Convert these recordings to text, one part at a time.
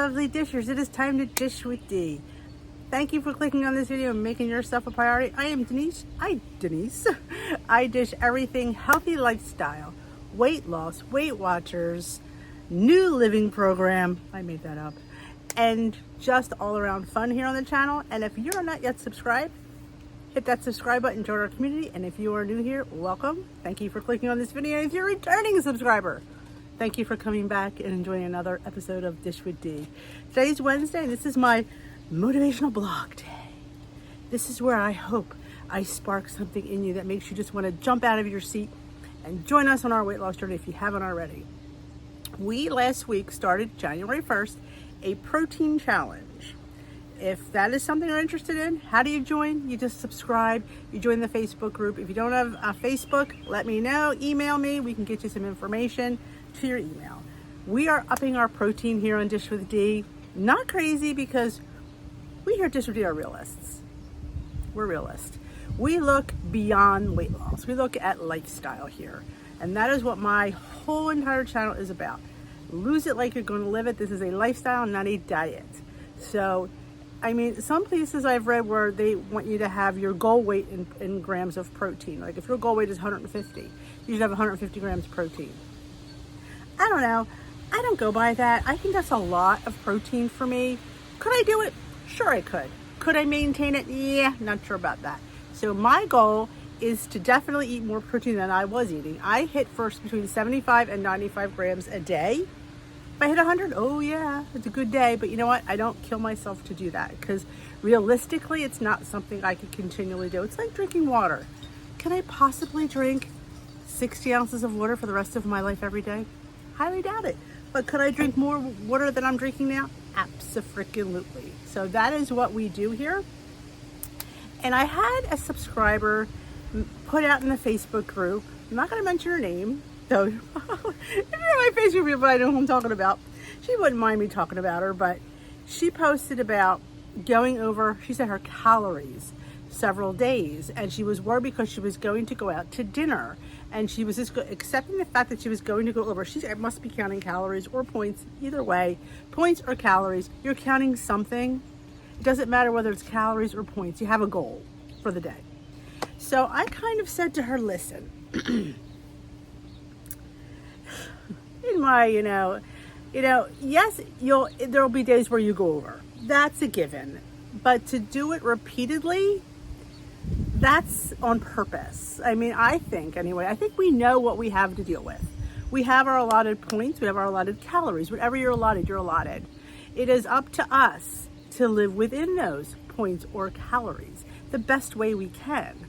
lovely dishers. It is time to dish with D. Thank you for clicking on this video and making yourself a priority. I am Denise. I dish everything healthy lifestyle, weight loss, Weight Watchers, new living program. I made that up. And just all around fun here on the channel. And if you're not yet subscribed, hit that subscribe button, join our community. And if you are new here, welcome. Thank you for clicking on this video. And if you're a returning subscriber, thank you for coming back and enjoying another episode of Dish with D. Today's Wednesday. This is my motivational blog day. This is where I hope I spark something in you that makes you just want to jump out of your seat and join us on our weight loss journey if you haven't already. We last week started January 1st a protein challenge. If that is something you're interested in, how do you join? You just subscribe, you join the Facebook group. If you don't have a Facebook, let me know, email me, we can get you some information to your email. We are upping our protein here on Dish with D. Not crazy, because we here at Dish with D are realists. We're realists. We look beyond weight loss. We look at lifestyle here. And that is what my whole entire channel is about. Lose it like you're going to live it. This is a lifestyle, not a diet. So, I mean, some places I've read where they want you to have your goal weight in grams of protein. Like if your goal weight is 150, you should have 150 grams of protein. I don't know. I don't go by that. I think that's a lot of protein for me. Could I do it? Sure I could. Could I maintain it? Yeah, not sure about that. So my goal is to definitely eat more protein than I was eating. I hit first between 75 and 95 grams a day. If I hit 100, oh yeah, it's a good day. But you know what? I don't kill myself to do that, because realistically, it's not something I could continually do. It's like drinking water. Can I possibly drink 60 ounces of water for the rest of my life every day? Highly doubt it. But could I drink more water than I'm drinking now? Abso-freaking-lutely. So that is what we do here. And I had a subscriber put out in the Facebook group. I'm not going to mention her name, though. If you're in my Facebook group, I know who I'm talking about. She wouldn't mind me talking about her, but she posted about going over, she said, her calories several days, and she was worried because she was going to go out to dinner, and she was just accepting the fact that she was going to go over. She must be counting calories or points. Either way, points or calories, you're counting something. It doesn't matter whether it's calories or points. You have a goal for the day. So I kind of said to her, listen, in my, yes, there'll be days where you go over. That's a given. But to do it repeatedly, that's on purpose. I mean, I think we know what we have to deal with. We have our allotted points, we have our allotted calories. Whatever you're allotted, you're allotted. It is up to us to live within those points or calories the best way we can.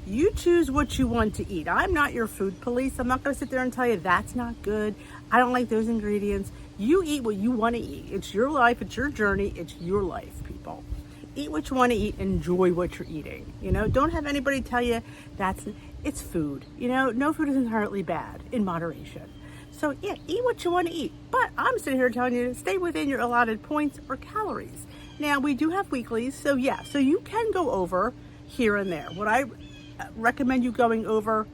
You choose what you want to eat. I'm not your food police. I'm not going to sit there and tell you that's not good. I don't like those ingredients. You eat what you want to eat. It's your life. It's your journey. It's your life, people. Eat what you want to eat. Enjoy what you're eating. Don't have anybody tell you it's food. No food is inherently bad, in moderation. So yeah, eat what you want to eat. But I'm sitting here telling you to stay within your allotted points or calories. Now, we do have weeklies. So yeah, so you can go over here and there. Would I recommend you going over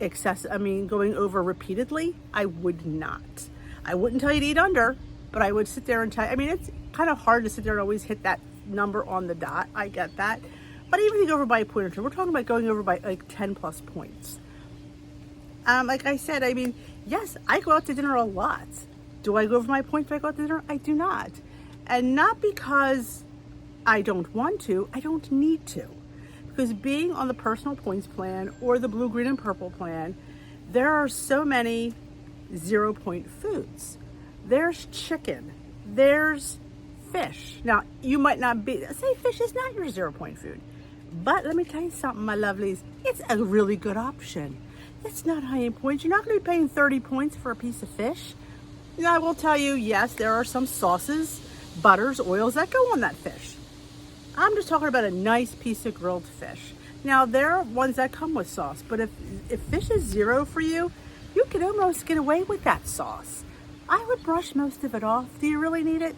going over repeatedly? I would not. I wouldn't tell you to eat under, but I would sit there and tell you. It's kind of hard to sit there and always hit that number on the dot. I get that. But even if you go over by a point or two, we're talking about going over by like 10 plus points. Like I said, yes, I go out to dinner a lot. Do I go over my points when I go out to dinner? I do not. And not because I don't want to, I don't need to. Because being on the personal points plan or the blue, green, and purple plan, there are so many 0 point foods. There's chicken, there's fish. Now, you might not say fish is not your 0 point food. But let me tell you something, my lovelies, it's a really good option. It's not high in points. You're not going to be paying 30 points for a piece of fish. Now, I will tell you, yes, there are some sauces, butters, oils that go on that fish. I'm just talking about a nice piece of grilled fish. Now, there are ones that come with sauce, but if fish is 0 for you, you can almost get away with that sauce. I would brush most of it off. Do you really need it?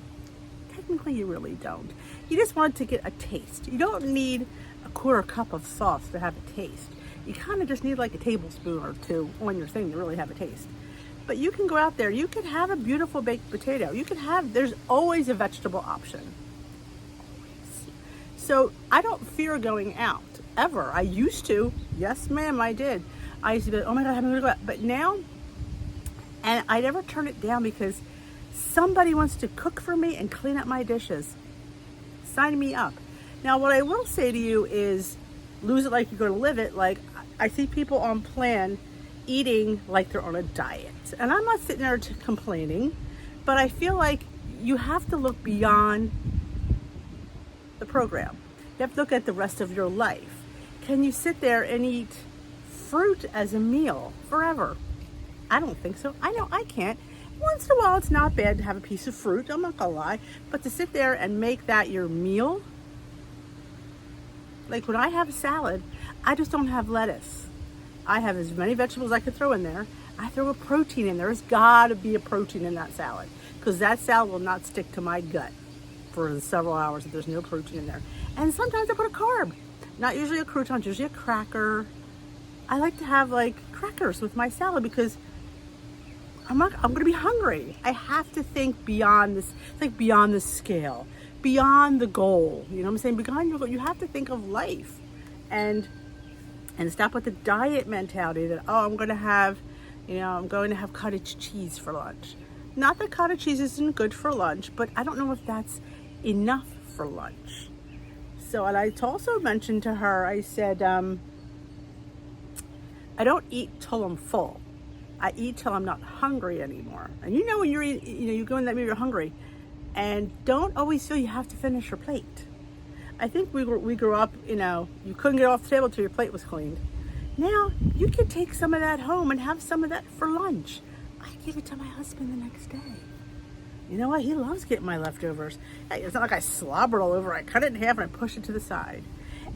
Technically, you really don't. You just want to get a taste. You don't need a quarter cup of sauce to have a taste. You kind of just need like a tablespoon or two on your thing to really have a taste. But you can go out there, you can have a beautiful baked potato. There's always a vegetable option. So I don't fear going out, ever. I used to. Yes, ma'am, I did. I used to be like, oh my God, I'm gonna go out. But now, and I never turn it down because somebody wants to cook for me and clean up my dishes. Sign me up. Now, what I will say to you is, lose it like you're gonna live it. Like, I see people on plan eating like they're on a diet. And I'm not sitting there complaining, but I feel like you have to look beyond the program. You have to look at the rest of your life. Can you sit there and eat fruit as a meal forever? I don't think so. I know I can't. Once in a while, it's not bad to have a piece of fruit, I'm not gonna lie, but to sit there and make that your meal, like when I have a salad, I just don't have lettuce. I have as many vegetables I could throw in there. I throw a protein in there. There's gotta be a protein in that salad, because that salad will not stick to my gut for several hours if there's no protein in there. And sometimes I put a carb. Not usually a crouton, usually a cracker. I like to have like crackers with my salad because I'm gonna be hungry. I have to think beyond this, think beyond the scale, beyond the goal. You know what I'm saying? Beyond your goal, you have to think of life and stop with the diet mentality that, oh, I'm going to have cottage cheese for lunch. Not that cottage cheese isn't good for lunch, but I don't know if that's enough for lunch. So, and I also mentioned to her, I said, I don't eat till I'm full. I eat till I'm not hungry anymore. And you know when you're eating, you go in that meal, you're hungry, and don't always feel you have to finish your plate. I think we grew up, you couldn't get off the table till your plate was cleaned. Now you can take some of that home and have some of that for lunch. I give it to my husband the next day. You know what? He loves getting my leftovers. Hey, it's not like I slobber all over. I cut it in half and I push it to the side.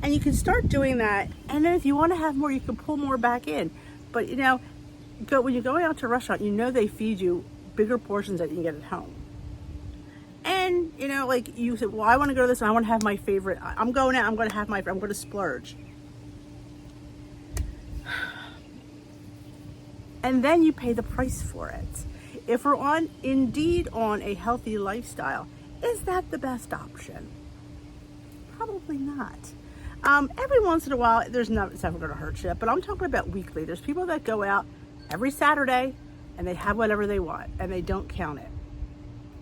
And you can start doing that. And then if you want to have more, you can pull more back in. But when you're going out to a restaurant, they feed you bigger portions that you can get at home. And, like you said, well, I want to go to this and I want to have my favorite. I'm going out, I'm going to splurge. And then you pay the price for it. If we're indeed on a healthy lifestyle, is that the best option? Probably not. Every once in a while, it's never going to hurt you, but I'm talking about weekly. There's people that go out every Saturday and they have whatever they want and they don't count it.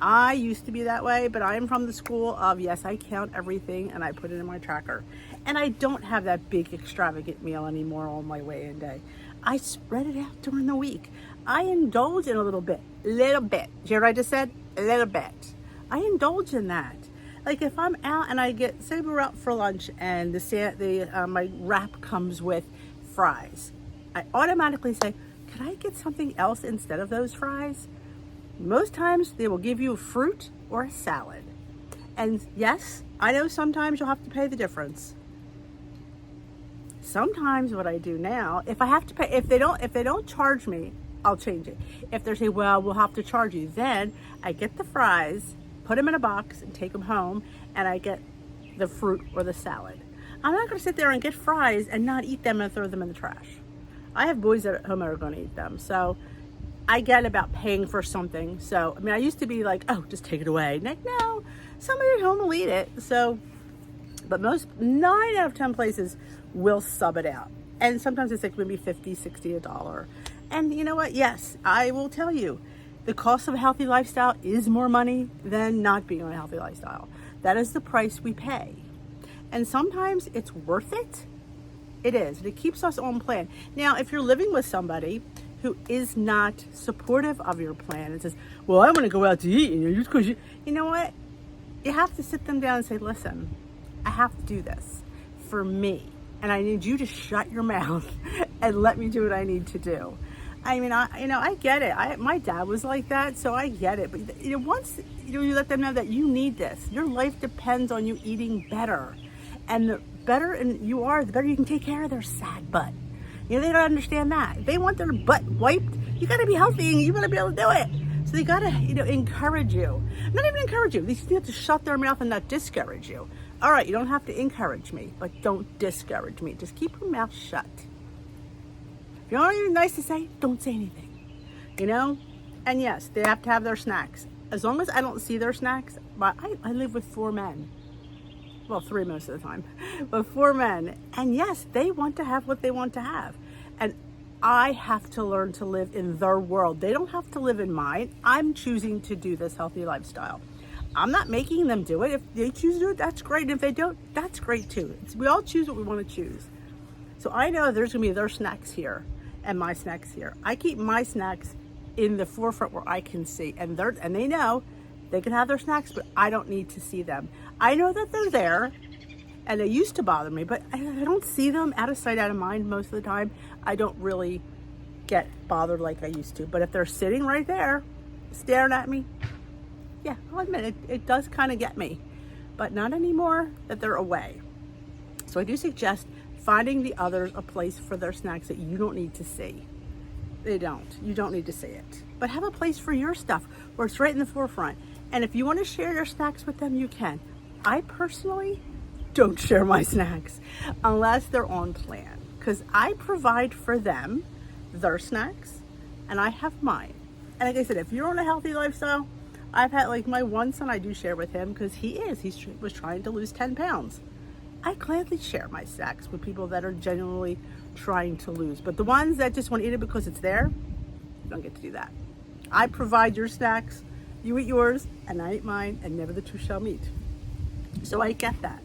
I used to be that way, but I am from the school of, yes, I count everything and I put it in my tracker. And I don't have that big extravagant meal anymore on my weigh-in day. I spread it out during the week. I indulge in a little bit. Did you hear what I just said? A little bit. I indulge in that. Like if I'm out and say we're out for lunch and my wrap comes with fries, I automatically say, could I get something else instead of those fries? Most times they will give you a fruit or a salad. And yes, I know sometimes you'll have to pay the difference. Sometimes what I do now, if I have to pay, if they don't charge me, I'll change it. If they say, well, we'll have to charge you, then I get the fries, put them in a box and take them home, and I get the fruit or the salad. I'm not going to sit there and get fries and not eat them and throw them in the trash. I have boys at home that are going to eat them. So I get about paying for something. So, I used to be like, oh, just take it away. Like, no, somebody at home will eat it. So, but 9 out of 10 places will sub it out. And sometimes it's like maybe 50, 60, $1. And you know what? Yes, I will tell you, the cost of a healthy lifestyle is more money than not being on a healthy lifestyle. That is the price we pay. And sometimes it's worth it. It is. And it keeps us on plan. Now, if you're living with somebody who is not supportive of your plan and says, well, I want to go out to eat, just because you know what? You have to sit them down and say, listen, I have to do this for me. And I need you to shut your mouth and let me do what I need to do. I get it. My dad was like that, so I get it. But once you let them know that you need this, your life depends on you eating better. And the better you are, the better you can take care of their sad butt. They don't understand that. They want their butt wiped. You got to be healthy and you got to be able to do it. So they got to, encourage you. Not even encourage you. They still have to shut their mouth and not discourage you. All right, you don't have to encourage me, but don't discourage me. Just keep your mouth shut. If you don't have anything nice to say, don't say anything. you know? And yes, they have to have their snacks. As long as I don't see their snacks, but I live with 4 men. Well, 3 most of the time, but 4 men. And yes, they want to have what they want to have. And I have to learn to live in their world. They don't have to live in mine. I'm choosing to do this healthy lifestyle. I'm not making them do it. If they choose to do it, that's great. And if they don't, that's great too. We all choose what we want to choose. So I know there's gonna be their snacks here and my snacks here. I keep my snacks in the forefront where I can see, and they know they can have their snacks, but I don't need to see them. I know that they're there, and they used to bother me, but I don't see them. Out of sight, out of mind most of the time. I don't really get bothered like I used to. But if they're sitting right there, staring at me, yeah, I'll admit it does kind of get me, but not anymore that they're away. So I do suggest finding the others a place for their snacks that you don't need to see. You don't need to see it. But have a place for your stuff where it's right in the forefront. And if you want to share your snacks with them, you can. I personally don't share my snacks unless they're on plan, because I provide for them their snacks and I have mine. And like I said, if you're on a healthy lifestyle, I've had, like, my one son, I do share with him because he was trying to lose 10 pounds. I gladly share my snacks with people that are genuinely trying to lose. But the ones that just want to eat it because it's there, you don't get to do that. I provide your snacks, you eat yours, and I eat mine, and never the two shall meet. So I get that.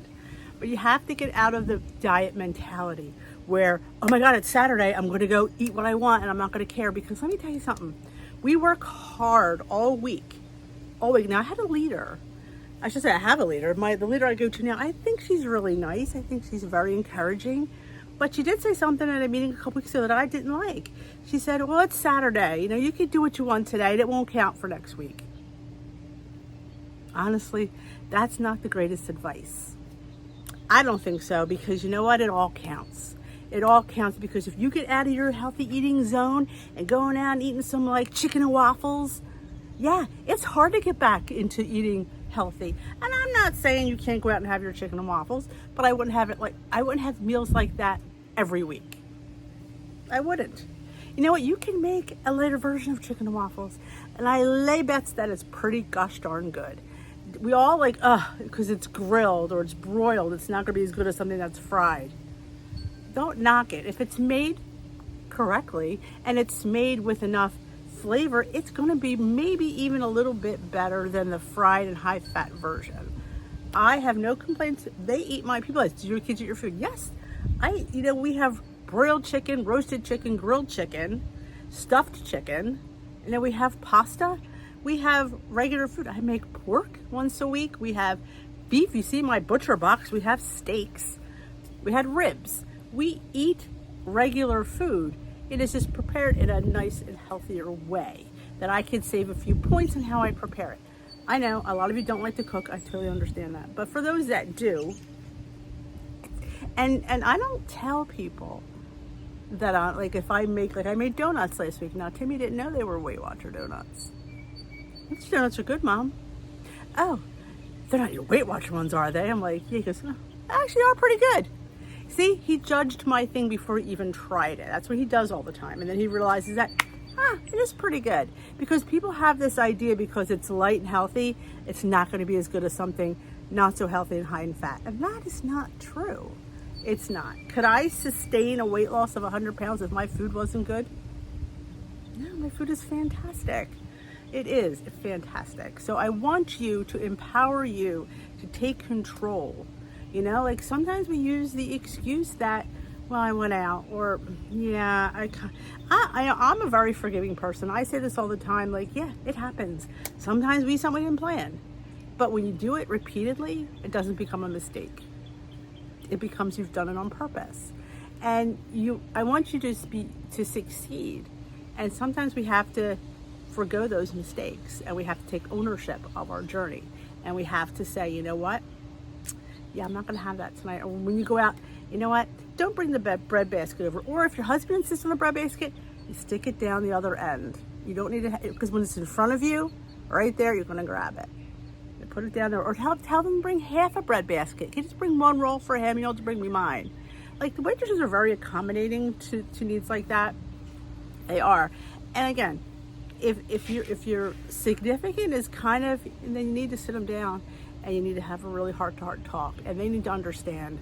But you have to get out of the diet mentality where, oh my God, it's Saturday, I'm going to go eat what I want and I'm not going to care. Because let me tell you something. We work hard all week. Now, I had a leader. I should say I have a leader. The leader I go to now, I think she's really nice. I think she's very encouraging. But she did say something at a meeting a couple weeks ago that I didn't like. She said, well, it's Saturday. You could do what you want today. It won't count for next week. Honestly, that's not the greatest advice. I don't think so, because you know what? It all counts. It all counts, because if you get out of your healthy eating zone and going out and eating some like chicken and waffles, yeah, it's hard to get back into eating healthy. And I'm not saying you can't go out and have your chicken and waffles, but I wouldn't have meals like that every week. I wouldn't. You know what? You can make a later version of chicken and waffles, and I lay bets that it's pretty gosh darn good. We all because it's grilled or it's broiled, it's not going to be as good as something that's fried. Don't knock it. If it's made correctly and it's made with enough flavor, it's going to be maybe even a little bit better than the fried and high fat version. I have no complaints. They eat my people. Do your kids eat your food? Yes. We have broiled chicken, roasted chicken, grilled chicken, stuffed chicken, and then we have pasta. We have regular food. I make pork once a week. We have beef. You see my butcher box. We have steaks. We had ribs. We eat regular food. It is just prepared in a nice and healthier way that I can save a few points in how I prepare it. I know a lot of you don't like to cook. I totally understand that. But for those that do, and I don't tell people that if I made donuts last week. Now, Timmy didn't know they were Weight Watcher donuts. These donuts are good, Mom. Oh, they're not your Weight Watcher ones, are they? I'm like, yeah. He goes, oh, they actually are pretty good. See, he judged my thing before he even tried it. That's what he does all the time. And then he realizes that, it is pretty good. Because people have this idea because it's light and healthy, it's not going to be as good as something not so healthy and high in fat. And that is not true. It's not. Could I sustain a weight loss of 100 pounds if my food wasn't good? No, my food is fantastic. It is fantastic. So I want you to empower you to take control. Sometimes we use the excuse that, well, I went out, or yeah, I'm a very forgiving person. I say this all the time, yeah, it happens. Sometimes we eat something we didn't plan. But when you do it repeatedly, it doesn't become a mistake. It becomes you've done it on purpose. And I want you to succeed. And sometimes we have to forgo those mistakes, and we have to take ownership of our journey. And we have to say, you know what? Yeah, I'm not going to have that tonight. Or when you go out, you know what? Don't bring the bread basket over. Or if your husband insists on the bread basket, you stick it down the other end. You don't need to, because when it's in front of you, right there, you're going to grab it. You put it down there. Or tell them to bring half a bread basket. You just bring one roll for him. You don't have to bring me mine. The waitresses are very accommodating to needs like that. They are. And again, if your significant is kind of, then you need to sit them down and you need to have a really heart-to-heart talk, and they need to understand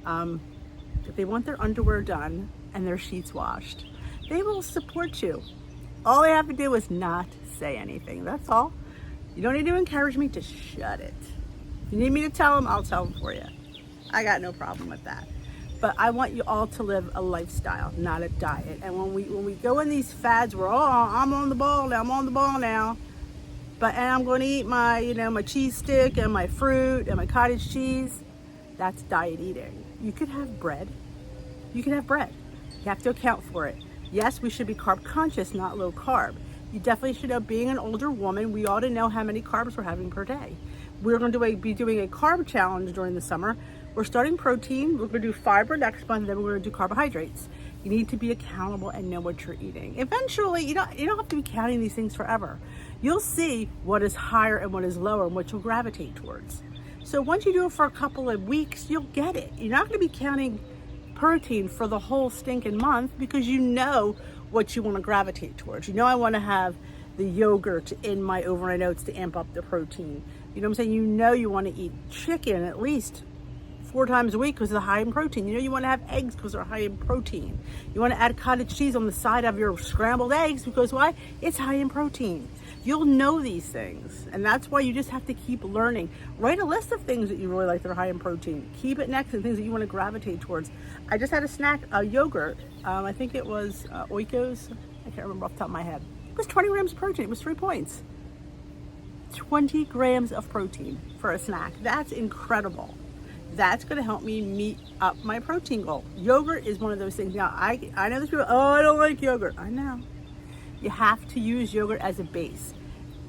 if they want their underwear done and their sheets washed, they will support you. All they have to do is not say anything. That's all. You don't need to encourage me to shut it. If you need me to tell them, I'll tell them for you. I got no problem with that. But I want you all to live a lifestyle, not a diet. And when we go in these fads where, oh, I'm on the ball now, and I'm going to eat my, my cheese stick and my fruit and my cottage cheese, that's diet eating. You could have bread. You have to account for it. Yes, we should be carb conscious, not low carb. You definitely should know, being an older woman, we ought to know how many carbs we're having per day. We're going to be doing a carb challenge during the summer. We're starting protein, we're going to do fiber next month, then we're going to do carbohydrates. You need to be accountable and know what you're eating. Eventually, you don't have to be counting these things forever. You'll see what is higher and what is lower and what you'll gravitate towards. So once you do it for a couple of weeks, you'll get it. You're not going to be counting protein for the whole stinking month, because you know what you want to gravitate towards. I want to have the yogurt in my overnight oats to amp up the protein. You know what I'm saying? You want to eat chicken at least 4 times a week because they're high in protein. You want to have eggs because they're high in protein. You want to add cottage cheese on the side of your scrambled eggs because why? It's high in protein. You'll know these things, and that's why you just have to keep learning. Write a list of things that you really like that are high in protein. Keep it next to things that you want to gravitate towards. I just had a snack, a yogurt. I think it was Oikos. I can't remember off the top of my head. It was 20 grams of protein. It was 3 points. 20 grams of protein for a snack. That's incredible. That's going to help me meet up my protein goal. Yogurt is one of those things. Now, I know there's people, I don't like yogurt. I know. You have to use yogurt as a base.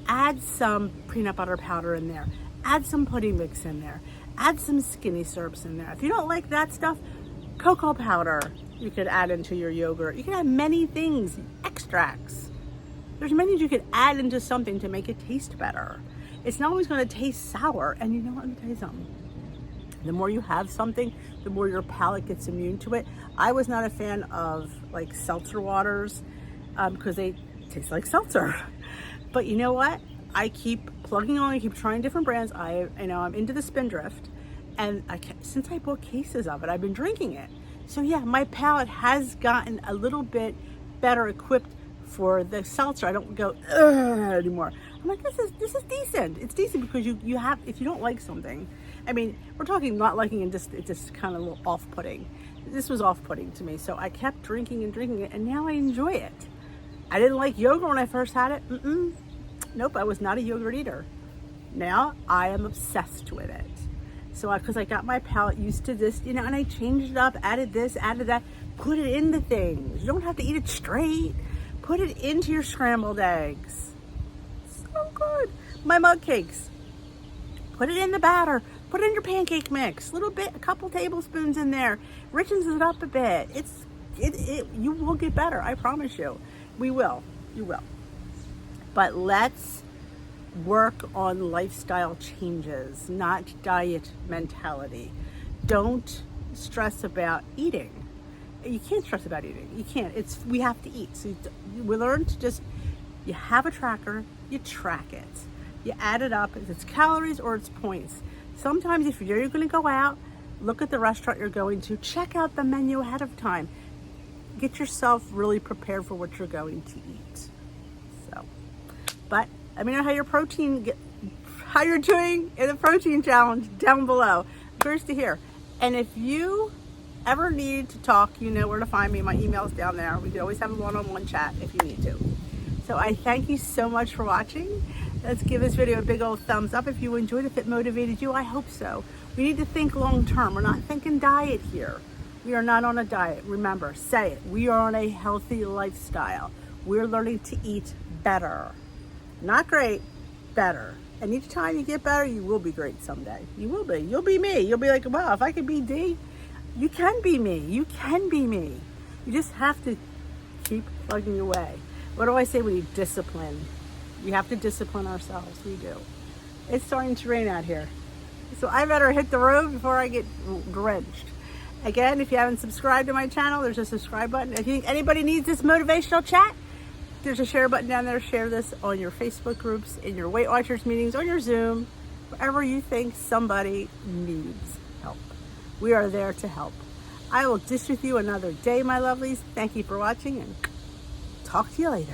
Add some peanut butter powder in there. Add some pudding mix in there. Add some skinny syrups in there. If you don't like that stuff, cocoa powder you could add into your yogurt. You can add many things, extracts. There's many you could add into something to make it taste better. It's not always going to taste sour. And you know what? Let me tell you something. The more you have something, the more your palate gets immune to it. I was not a fan of like seltzer waters because they taste like seltzer. But you know what? I keep plugging on. I keep trying different brands. I'm into the Spindrift, and since I bought cases of it, I've been drinking it. So yeah, my palate has gotten a little bit better equipped for the seltzer. I don't go ugh anymore. I'm like, this is decent. It's decent because you have, if you don't like something, I mean, we're talking not liking and just it's just kind of a little off-putting. This was off-putting to me, so I kept drinking it, and now I enjoy it. I didn't like yogurt when I first had it. Nope, I was not a yogurt eater. Now I am obsessed with it. So because I got my palate used to this, and I changed it up, added this, added that, put it into things. You don't have to eat it straight. Put it into your scrambled eggs. So good. My mug cakes. Put it in the batter. Put it in your pancake mix. A couple tablespoons in there. Richens it up a bit. You will get better. I promise you. We will. You will. But let's work on lifestyle changes, not diet mentality. Don't stress about eating. You can't stress about eating. You can't. We have to eat. So we learn to just, you have a tracker, you track it. You add it up, if it's calories or it's points. Sometimes if you're going to go out, look at the restaurant you're going to, check out the menu ahead of time. Get yourself really prepared for what you're going to eat. So, but let me know how how you're doing in the protein challenge down below. I'm curious to hear. And if you ever need to talk, you know where to find me. My email's down there. We can always have a one-on-one chat if you need to. So I thank you so much for watching. Let's give this video a big old thumbs up if you enjoyed it, if it motivated you. I hope so. We need to think long term. We're not thinking diet here. We are not on a diet. Remember, say it. We are on a healthy lifestyle. We're learning to eat better. Not great, better. And each time you get better, you will be great someday. You will be. You'll be me. You'll be like, wow, if I could be D, you can be me. You can be me. You just have to keep plugging away. What do I say? We need discipline. We have to discipline ourselves. We do. It's starting to rain out here, so I better hit the road before I get drenched. Again, if you haven't subscribed to my channel, there's a subscribe button. If you think anybody needs this motivational chat, There's a share button down there. Share this on your Facebook groups, in your Weight Watchers meetings, on your Zoom, wherever you think somebody needs help. We are there to help. I will dish with you another day, my lovelies. Thank you for watching, and talk to you later.